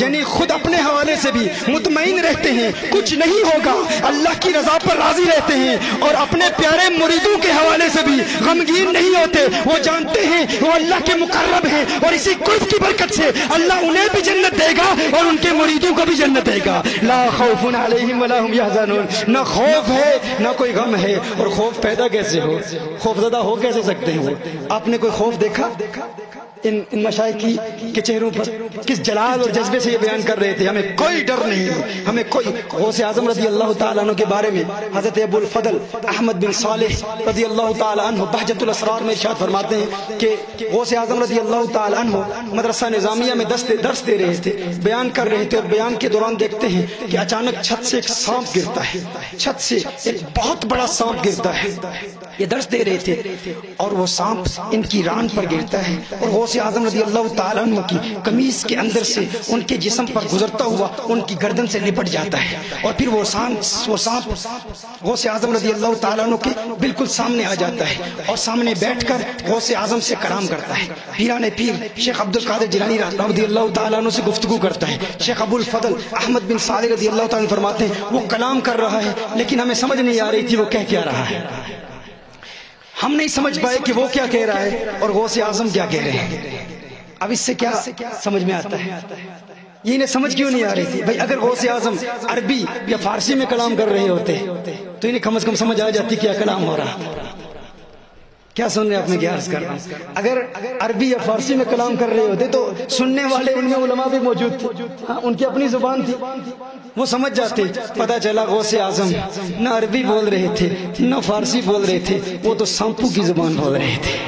یعنی خود اپنے حوالے سے بھی مطمئن رہتے ہیں کچھ نہیں ہوگا، اللہ کی رضا پر راضی رہتے ہیں، اور اپنے پیارے مریدوں کے حوالے سے بھی غمگین نہیں ہوتے۔ وہ جانتے ہیں وہ اللہ کے مقرب ہیں، اور اسی قرب کی برکت سے اللہ انہیں بھی جنت دے گا اور ان کے مریدوں کو بھی جنت دے گا۔ لا خوف علیہم ولا هم يحزنون، نہ خوف ہے نہ کوئی غم ہے۔ اور خوف پیدا کیسے ہو، خوف زدہ ہو کیسے سکتے ہیں وہ؟ آپ نے کوئی خوف دیکھا؟ ان مشائخ کے چہروں پر کس جلال اور جذبے سے یہ بیان کر رہے تھے، ہمیں کوئی ڈر نہیں، ہمیں کوئی۔ غوث اعظم رضی اللہ تعالیٰ عنہ کے بارے میں حضرت ابو الفضل احمد بن صالح رضی اللہ تعالیٰ عنہ بہجت الاسرار میں ارشاد فرماتے ہیں کہ غوث اعظم رضی اللہ تعالیٰ عنہ مدرسہ نظامیہ میں درس دے رہے تھے، بیان کر رہے تھے، اور بیان کے دوران دیکھتے ہیں کہ اچانک چھت سے ایک سانپ گرتا ہے، چھت سے ایک بہت بڑا سانپ گرتا ہے۔ یہ درس دے رہے تھے اور وہ سانپ ان کی ران پر گرتا ہے، اور غوث اعظم رضی اللہ تعالیٰ عنہ کی قمیص کے اندر سے ان کے جسم پر گزرتا ہوا ان کی گردن سے لپٹ جاتا ہے، اور پھر وہ سانپ غوث اعظم رضی اللہ تعالیٰ عنہ کے بالکل سامنے آ جاتا ہے، اور سامنے بیٹھ کر غوث اعظم سے کلام کرتا ہے۔ پیران پیر شیخ عبد القادر جیلانی رضی اللہ تعالیٰ عنہ سے گفتگو کرتا ہے۔ شیخ ابو الفضل احمد بن صالح رضی اللہ تعالیٰ عنہ فرماتے ہیں وہ کلام کر رہا ہے، لیکن ہمیں سمجھ نہیں آ رہی تھی وہ کہہ کیا رہا ہے، ہم نہیں سمجھ پائے کہ وہ کیا کہہ رہا ہے اور غوث اعظم کیا کہہ رہے ہیں۔ اب اس سے کیا سمجھ میں آتا ہے؟ یہ انہیں سمجھ کیوں نہیں آ رہی تھی؟ بھائی اگر غوث اعظم عربی یا فارسی میں کلام کر رہے ہوتے تو انہیں کم از کم سمجھ آ جاتی کیا کلام ہو رہا تھا۔ کیا سن رہے ہیں آپ؟ میں کیا عرض کر رہا ہوں، اگر عربی یا فارسی میں کلام کر رہے ہوتے تو سننے والے ان میں علماء بھی موجود تھے، ہاں ان کی اپنی زبان تھی، وہ سمجھ جاتے۔ پتہ چلا غوث اعظم نہ عربی بول رہے تھے نہ فارسی بول رہے تھے، وہ تو سانپوں کی زبان بول رہے تھے۔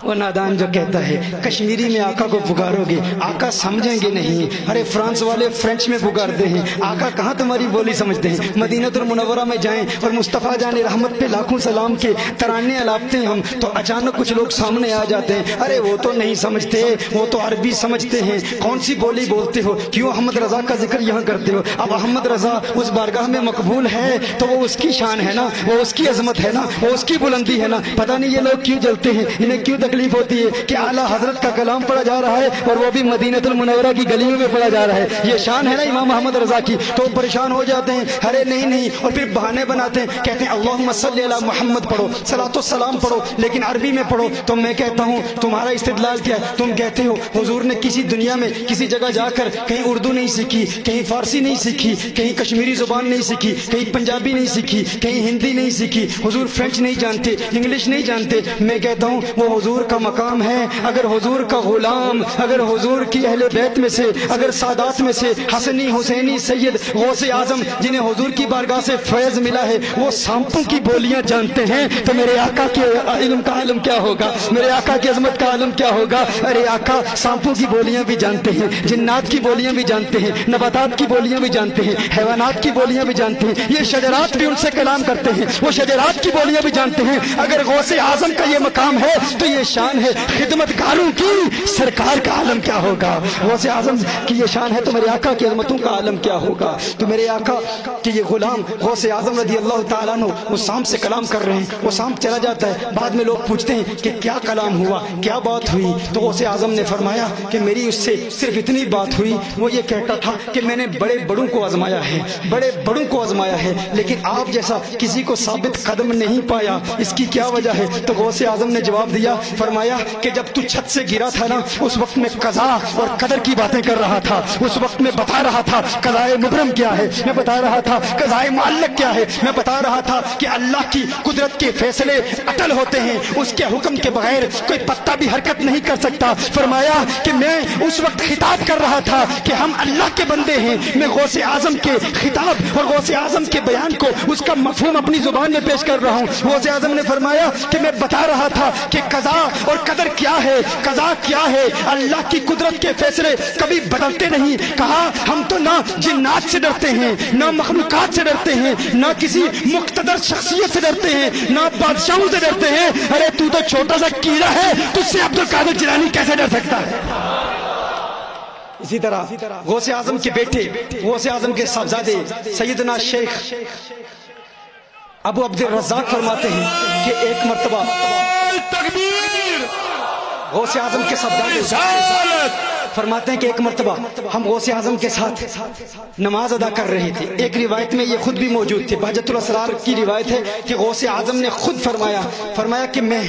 وہ نادان جو کہتا ہے کشمیری میں آقا کو پکارو گے آقا سمجھیں گے نہیں، ارے فرانس والے فرینچ میں پکارتے ہیں، آقا کہاں تمہاری بولی سمجھتے ہیں؟ مدینہ المنورہ میں جائیں اور مصطفیٰ جان رحمت پہ لاکھوں سلام کے ترانے الاپتے ہیں ہم، تو اچانک کچھ لوگ سامنے آ جاتے ہیں، ارے وہ تو نہیں سمجھتے، وہ تو عربی سمجھتے ہیں، کون سی بولی بولتے ہو، کیوں احمد رضا کا ذکر یہاں کرتے ہو؟ اب احمد رضا اس بارگاہ میں مقبول ہے تو وہ اس کی شان ہے نا، وہ اس کی عظمت ہے نا، وہ اس کی بلندی ہے نا۔ پتہ نہیں یہ لوگ کیوں جلتے ہیں، انہیں کیوں تکلیف ہوتی ہے کہ اعلیٰ حضرت کا کلام پڑھا جا رہا ہے اور وہ بھی مدینہ المنورہ کی گلیوں میں پڑھا جا رہا ہے، یہ شان ہے نا امام احمد رضا کی، تو پریشان ہو جاتے ہیں، ارے نہیں، اور پھر بہانے بناتے ہیں، کہتے ہیں اللہم صلی علی محمد پڑھو، صلاۃ و سلام پڑھو، لیکن عربی میں پڑھو۔ تو میں کہتا ہوں تمہارا استدلال کیا ہے؟ تم کہتے ہو حضور نے کسی دنیا میں کسی جگہ جا کر کہیں اردو نہیں سیکھی، کہیں فارسی نہیں سیکھی، کہیں کشمیری زبان نہیں سیکھی، کہیں پنجابی نہیں سیکھی، کہیں ہندی نہیں سیکھی، حضور فرینچ نہیں جانتے، انگلش نہیں جانتے۔ میں کہتا ہوں وہ حضور کا مقام ہے، اگر حضور کا غلام، اگر حضور کی اہل بیت میں سے، اگر سادات میں سے حسنی حسینی سید غوث اعظم جنہیں حضور کی بارگاہ سے فیض ملا ہے وہ سانپوں کی بولیاں جانتے ہیں تو میرے آقا کے علم کا عالم کیا ہوگا، میرے آقا کی عظمت کا عالم کیا ہوگا؟ ارے آقا سانپوں کی بولیاں بھی جانتے ہیں، جنات کی بولیاں بھی جانتے ہیں، نباتات کی بولیاں بھی جانتے ہیں، حیوانات کی بولیاں بھی جانتے ہیں، یہ شجرات بھی ان سے کلام کرتے ہیں، وہ شجرات کی بولیاں بھی جانتے ہیں۔ اگر غوث اعظم کا یہ مقام ہے تو یہ شان ہے، خدمت گاروں کی سرکار کا عالم کیا ہوگا؟ غوث اعظم کی یہ شان ہے تو میرے آقا کی عظمتوں کا عالم کیا ہوگا؟ تو میرے آقا کہ یہ غلام غوث اعظم رضی اللہ تعالیٰ عنہ وہ سانپ سے کلام کر رہے ہیں، وہ سانپ چلا جاتا ہے، بعد میں لوگ پوچھتے ہیں کہ کیا کلام ہوا، کیا بات ہوئی؟ تو غوث اعظم نے فرمایا کہ میری اس سے صرف اتنی بات ہوئی، وہ یہ کہتا تھا کہ میں نے بڑے بڑوں کو آزمایا ہے، بڑے بڑوں کو آزمایا ہے، لیکن آپ جیسا کسی کو ثابت قدم نہیں پایا، اس کی کیا وجہ ہے؟ تو غوث اعظم نے جواب دیا، فرمایا کہ جب تو چھت سے گرا تھا نا اس وقت میں قضا اور قدر کی باتیں کر رہا تھا، اس وقت میں بتا رہا تھا قضائے مبرم کیا ہے، میں بتا رہا تھا قضائے معلق کیا ہے، میں بتا رہا تھا کہ اللہ کی قدرت کے فیصلے اٹل ہوتے ہیں، اس کے حکم کے بغیر کوئی پتا بھی حرکت نہیں کر سکتا۔ فرمایا کہ میں اس وقت خطاب کر رہا تھا کہ ہم اللہ کے بندے ہیں، میں غوث اعظم کے خطاب اور غوث اعظم کے بیان کو اس کا مفہوم اپنی زبان میں پیش کر رہا ہوں۔ غوث اعظم نے فرمایا کہ میں بتا رہا تھا کہ قضا اور قدر کیا ہے، قضا کیا ہے، اللہ کی قدرت کے فیصلے کبھی بدلتے نہیں۔ کہا ہم تو نہ جنات سے ڈرتے ہیں، نہ مخلوقات سے ڈرتے ہیں، نہ کسی مقتدر شخصیت سے ڈرتے ہیں، نہ بادشاہوں سے ڈرتے ہیں۔ ارے تو چھوٹا سا کیڑا ہے، تجھ سے عبد القادر جیلانی کیسے ڈر سکتا ہے؟ اسی طرح غوث اعظم کے بیٹے، غوث اعظم کے صاحبزادے سیدنا شیخ ابو عبد الرزاق فرماتے ہیں کہ ایک مرتبہ غوث اعظم کے صاحبزادے فرماتے ہیں کہ ایک مرتبہ ہم غوث اعظم کے ساتھ نماز ادا کر رہے تھے. ایک روایت میں یہ خود بھی موجود تھے, بہجت الاسرار کی روایت ہے کہ غوث اعظم نے خود فرمایا کہ میں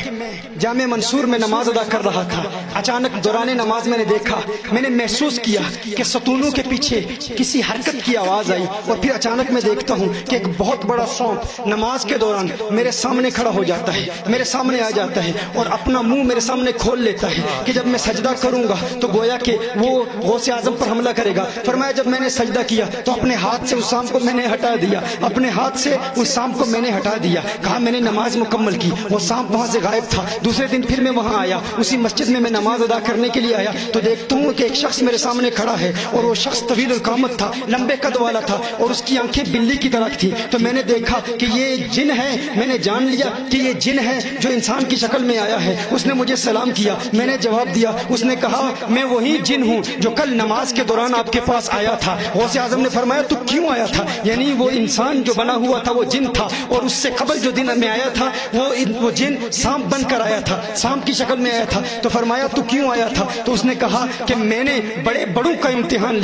جامع منصور میں نماز ادا کر رہا تھا. اچانک دوران نماز میں نے دیکھا, میں نے محسوس کیا کہ ستونوں کے پیچھے کسی حرکت کی آواز آئی, اور پھر اچانک میں دیکھتا ہوں کہ ایک بہت بڑا سونپ نماز کے دوران میرے سامنے کھڑا ہو جاتا ہے, میرے سامنے آ جاتا ہے اور اپنا منہ میرے سامنے کھول لیتا ہے کہ جب میں سجدہ کروں گا تو گویا کہ وہ غوث اعظم پر حملہ کرے گا. فرمایا جب میں نے سجدہ کیا تو اپنے ہاتھ سے اس سانپ کو میں نے ہٹا دیا, اپنے ہاتھ سے اس سانپ کو میں نے ہٹا دیا. کہا میں نے نماز مکمل کی, وہ سانپ وہاں سے غائب تھا. دوسرے دن پھر میں وہاں آیا, اسی مسجد میں نماز ادا کرنے کے لیے آیا تو دیکھتا ہوں کہ ایک شخص میرے سامنے کھڑا ہے, اور وہ شخص طویل القامت تھا, لمبے قد والا تھا, اور اس کی آنکھیں بلی کی طرح تھی. تو میں نے دیکھا کہ یہ جن ہے, میں نے جان لیا کہ یہ جن ہے جو انسان کی شکل میں آیا ہے. اس نے مجھے سلام کیا, میں نے جواب دیا. اس نے کہا میں وہی جن ہوں جو کل نماز کے دوران آپ کے پاس آیا تھا. غوث اعظم نے فرمایا تو کیوں آیا تھا؟ یعنی وہ انسان جو بنا ہوا تھا وہ جن تھا, اور اس سے قبل جو دن میں آیا تھا وہ جن سانپ بن کر آیا تھا, سانپ کی شکل میں آیا تھا. تو فرمایا تو کیوں آیا تھا؟ تو اس نے کہا کہ میں نے بڑے بڑوں کا امتحان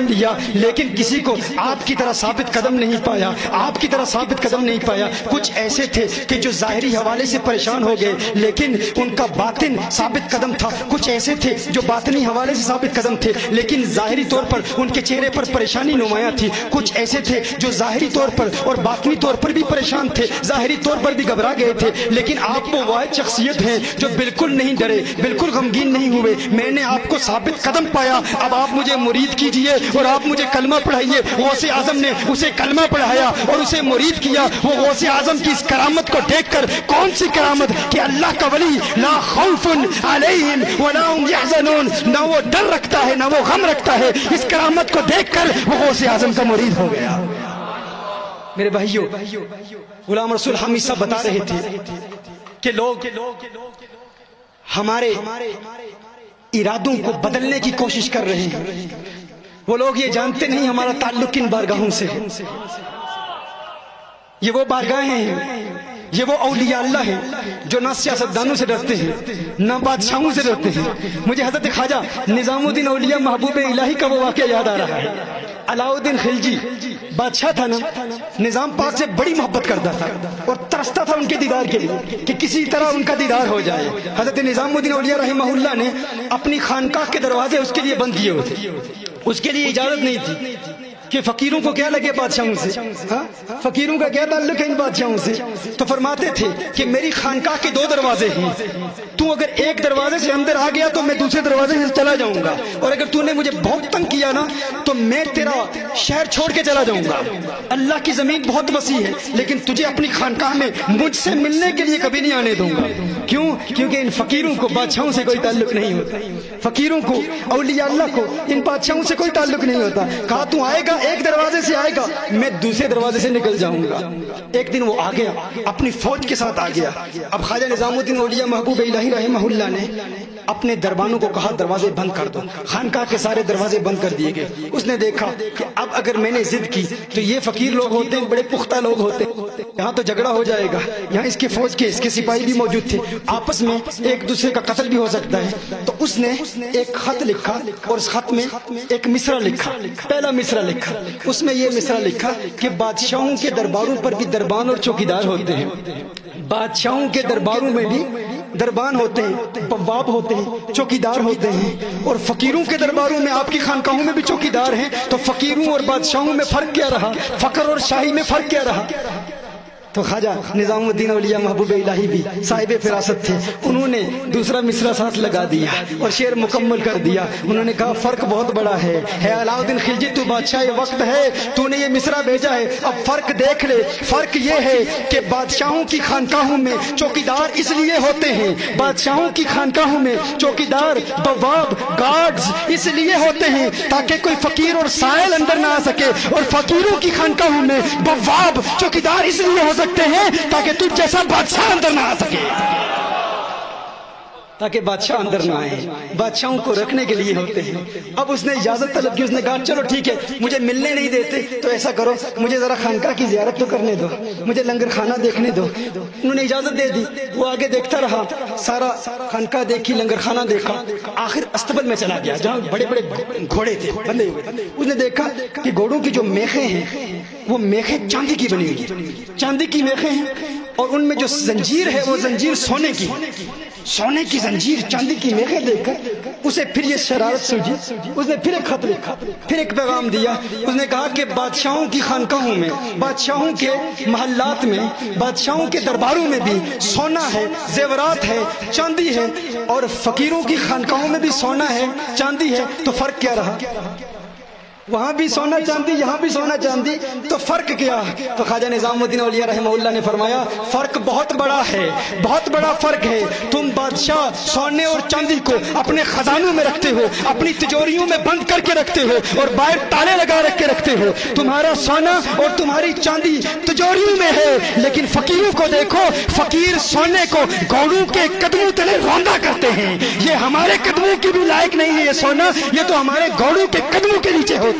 لیا, لیکن کسی کو آپ کی طرح ثابت قدم نہیں پایا. کچھ ایسے تھے کہ جو ظاہری حوالے سے پریشان ہو گئے لیکن ان کا باطن ثابت قدم تھا. کچھ ایسے تھے جو باطنی حوالے سے ثابت قدم تھے لیکن ظاہری طور پر ان کے چہرے پر پریشانی نمایاں تھی. کچھ ایسے تھے جو ظاہری طور پر اور باطنی طور پر بھی پریشان تھے, ظاہری طور پر بھی گھبرا گئے تھے, لیکن آپ وہ واحد شخصیت ہیں جو بالکل نہیں ڈرے, بالکل غمگین نہیں ہوئے. میں نے آپ کو ثابت قدم پایا, اب آپ مجھے مرید کیجئے اور آپ مجھے کلمہ پڑھائیے. غوث اعظم نے اسے کلمہ پڑھایا اور اسے مرید کیا. وہ غوث اعظم کی اس کرامت کو دیکھ کر, کون سی کرامت کہ اللہ کا ولی لا خوف علیہم ولا هم يحزنون, نہ وہ ڈر رکھتا ہے نہ وہ غم رکھتا ہے. اس کرامت کو دیکھ کر وہ غوث اعظم کا مرید ہو گیا. میرے بھائیو, غلام رسول حمید صاحب بتا رہے تھے کہ لوگ ہمارے ارادوں کو بدلنے کی کوشش کر رہے ہیں. وہ لوگ یہ جانتے نہیں ہمارا تعلق کن بارگاہوں سے ہے. یہ وہ بارگاہیں ہیں, یہ وہ اولیاء اللہ ہیں جو نہ سیاستدانوں سے ڈرتے ہیں نہ بادشاہوں سے ڈرتے ہیں. مجھے حضرت خواجہ نظام الدین اولیاء محبوب الہی کا وہ واقعہ یاد آ رہا ہے. علاؤ الدین خلجی بادشاہ تھا نا, نظام پاک سے بڑی محبت کرتا تھا اور ترستا تھا ان کے دیدار کے لیے کہ کسی طرح ان کا دیدار ہو جائے. حضرت نظام الدین اولیاء رحمہ اللہ نے اپنی خانقاہ کے دروازے اس کے لیے بند کیے ہوئے تھے. اس کے لیے اجازت نہیں تھی کہ فقیروں کو کیا لگے بادشاہوں سے, فقیروں کا کیا تعلق ہے ان بادشاہوں سے. تو فرماتے تھے کہ میری خانقاہ کے 2 دروازے ہیں, تو اگر ایک دروازے سے اندر آ گیا تو میں دوسرے دروازے سے چلا جاؤں گا, اور اگر تو نے مجھے بہت تنگ کیا نا تو میں تیرا شہر چھوڑ کے چلا جاؤں گا. اللہ کی زمین بہت وسیع ہے لیکن تجھے اپنی خانقاہ میں مجھ سے ملنے کے لیے کبھی نہیں آنے دوں گا. کیوں؟ کیونکہ ان فقیروں کو بادشاہوں سے کوئی تعلق نہیں ہوتا, فقیروں کو اولیاء اللہ کو ان بادشاہوں سے کوئی تعلق نہیں ہوتا. کہا تو آئے گا ایک دروازے سے آئے گا, میں دوسرے دروازے سے نکل جاؤں گا. ایک دن وہ آ گیا, اپنی فوج کے ساتھ آ گیا. اب خواجہ نظام الدین اولیاء محبوب الہی رحمہ اللہ نے اپنے دربانوں کو کہا دروازے بند کر دو. خانقاہ کے سارے دروازے بند کر دیے گئے. اس نے دیکھا کہ اب اگر میں نے ضد کی تو یہ فقیر لوگ ہوتے ہیں, بڑے پختہ لوگ ہوتے ہیں, یہاں تو جھگڑا ہو جائے گا. یہاں اس کے فوج کے, اس کے سپاہی بھی موجود تھے, آپس میں ایک دوسرے کا قتل بھی ہو سکتا ہے. تو اس نے ایک خط لکھا اور اس خط میں ایک مصرع لکھا. پہلا مصرع لکھا, اس میں یہ مصرع لکھا کہ بادشاہوں کے درباروں پر بھی دربان اور چوکیدار ہوتے ہیں. بادشاہوں کے درباروں میں بھی دربان ہوتے ہیں, بواب ہوتے ہیں, چوکیدار ہوتے ہیں, اور فقیروں کے درباروں میں آپ کی خانقاہوں میں بھی چوکیدار ہیں. تو فقیروں اور بادشاہوں میں فرق کیا رہا, فقر اور شاہی میں فرق کیا رہا؟ تو خواجہ نظام الدین اولیاء محبوب الہی بھی صاحب فراست تھے, انہوں نے دوسرا مصرع ساتھ لگا دیا اور شعر مکمل کر دیا. انہوں نے کہا فرق بہت بڑا ہے علاؤ الدین خلجی, تو بادشاہ وقت ہے, تو نے یہ مصرع بھیجا ہے, اب فرق دیکھ لے. فرق یہ ہے کہ بادشاہوں کی خانقاہوں میں چوکیدار اس لیے ہوتے ہیں, بادشاہوں کی خانقاہوں میں چوکیدار, بواب, گارڈز اس لیے ہوتے ہیں تاکہ کوئی فقیر اور سائل اندر نہ آ سکے, اور فقیروں کی خانقاہوں میں بواب, چوکیدار اس لیے ہو سکتے ہیں تاکہ تو جیسا بادشاہ اندر نہ آ سکے. تاکہ بادشاہ اندر نہ آئے. بادشاہوں کو رکھنے کے لیے ہوتے ہیں. اب اس نے اجازت طلب کی. اس نے کہا چلو ٹھیک ہے, مجھے ملنے نہیں دیتے تو ایسا کرو, مجھے ذرا خانقاہ کی زیارت تو کرنے دو, مجھے لنگر کھانا دیکھنے دو. انہوں نے اجازت دے دی. وہ آگے دیکھتا رہا, سارا خانقاہ دیکھی, لنگر کھانا دیکھا. آخر استبل میں چلا گیا جہاں بڑے بڑے گھوڑے تھے بندے ہوئے. اس نے دیکھا کہ گھوڑوں کی جو میخیں ہیں وہ میخیں چاندی کی بنی ہوئی ہیں, چاندی کی میخیں ہیں, اور ان میں جو زنجیر ہے وہ زنجیر سونے کی, سونے کی زنجیر, چاندی کی میخیں دیکھ کر اسے پھر یہ شرارت سوجی. اس نے پھر ایک خط لکھا, پھر ایک پیغام دیا. اس نے کہا کہ بادشاہوں کی خانقاہوں میں, بادشاہوں کے محلات میں, بادشاہوں کے درباروں میں بھی سونا ہے, زیورات ہے, چاندی ہے, اور فقیروں کی خانقاہوں میں بھی سونا ہے, چاندی ہے, تو فرق کیا رہا؟ وہاں بھی سونا چاندی, یہاں بھی سونا چاندی, تو فرق کیا؟ تو خواجہ نظام الدین اولیاء رحمہ اللہ نے فرمایا فرق بہت بڑا ہے, بہت بڑا فرق ہے. تم بادشاہ سونے اور چاندی کو اپنے خزانوں میں رکھتے ہو, اپنی تجوریوں میں بند کر کے رکھتے ہو, اور باہر تالے لگا رکھ کے رکھتے ہو. تمہارا سونا اور تمہاری چاندی تجوریوں میں ہے, لیکن فقیروں کو دیکھو, فقیر سونے کو گھوڑوں کے قدموں تلے روندا کرتے ہیں. یہ ہمارے قدموں کی بھی لائق نہیں ہے یہ سونا, یہ تو ہمارے گھوڑوں کے قدموں کے نیچے ہوتا ہے.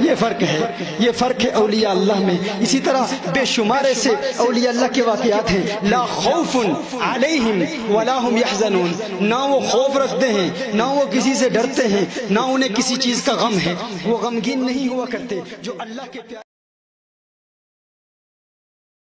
یہ فرق ہے, یہ فرق ہے اولیاء اللہ میں. اسی طرح بے شمار سے اولیاء اللہ کے واقعات ہیں. لا خوف علیہم ولا هم يحزنون, نہ وہ خوف رکھتے ہیں, نہ وہ کسی سے ڈرتے ہیں, نہ انہیں کسی چیز کا غم ہے. وہ غمگین نہیں ہوا کرتے. جو اللہ کے